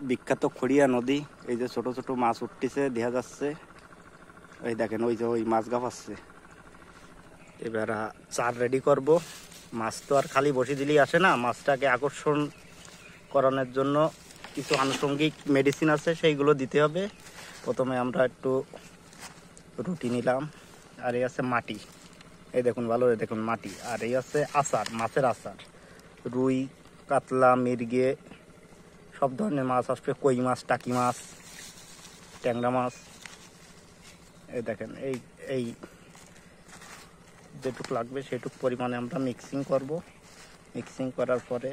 বিখ্যাত খড়িয়া নদী, এই যে ছোট ছোট মাছ উঠতেছে দেখা যাচ্ছে। ওই দেখেন ওই যে ওই মাছ গাফাচ্ছে। এবার চার রেডি করব। মাছ তো আর খালি বসে দিলেই আসে না, মাছটাকে আকর্ষণ করানোর জন্য কিছু আনুষঙ্গিক মেডিসিন আছে, সেইগুলো দিতে হবে। প্রথমে আমরা একটু রুটি নিলাম, আর এই আছে মাটি, এই দেখুন ভালো দেখুন মাটি, আর এই আছে আচার, মাছের আচার, রুই, কাতলা, মির্গে, সব ধরনের মাছ আসবে, কই মাছ, টাকি মাছ, ট্যাংরা মাছ। এই দেখেন এই এই যেটুকু লাগবে সেটুক পরিমাণে আমরা মিক্সিং করব। মিক্সিং করার পরে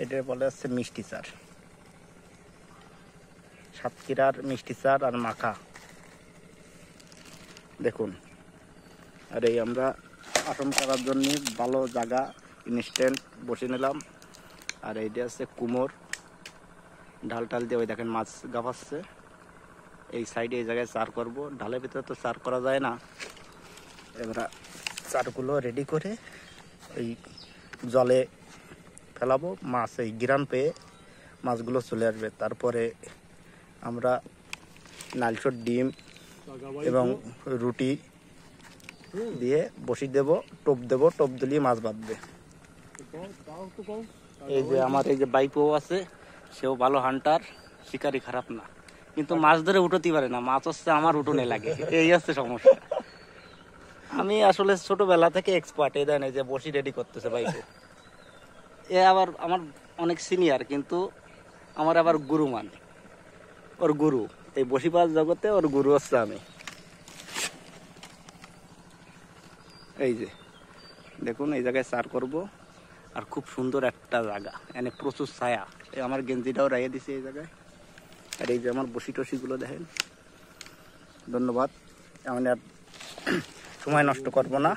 এটা বলে হচ্ছে মিষ্টি চার, সাতক্ষীরার মিষ্টি চার আর মাখা দেখুন। আর এই আমরা আসন করার জন্য ভালো জায়গা ইনস্ট্যান্ট বসে নিলাম। আর এইটা আছে কুমোর, ঢাল টাল দিয়ে ওই দেখেন মাছ গাফাচ্ছে। এই সাইডে এই জায়গায় চার করব, ঢালের ভিতরে তো চার করা যায় না। এবার চারগুলো রেডি করে ওই জলে ফেলাবো, মাছ এই গ্রান পেয়ে মাছগুলো চলে আসবে। তারপরে আমরা নালচোর ডিম এবং রুটি দিয়ে বসিয়ে দেবো, টোপ দেবো, টোপ দিলে মাছ বাঁধবে। এই যে আমার এই যে বাইপো আছে, সেও ভালো হান্টার, শিকারি খারাপ না, কিন্তু মাছ ধরে উঠতে পারে না। মাছ হচ্ছে আমার উঠোনে লাগে, এই হচ্ছে সমস্যা। আমি আসলে ছোটবেলা থেকে এক্সপার্ট। এই দেন এই যে বসি রেডি করতেছে বাইপো। এ আবার আমার অনেক সিনিয়র, কিন্তু আমার আবার গুরু মানে, ওর গুরু এই বসিপাস জগতে, ওর গুরু হচ্ছে আমি। এই যে দেখুন এই জায়গায় চার করব, আর খুব সুন্দর একটা জায়গা, এনে প্রচুর ছায়া। এই আমার গেঞ্জিটাও রাইয়ে দিছে এই জায়গায়। আর এই যে আমার বসি টসিগুলো দেখেন। ধন্যবাদ। আমি আর সময় নষ্ট করব না,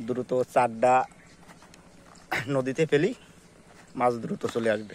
দ্রুত চারটা নদীতে ফেলি, মাছ দ্রুত চলে আসবে।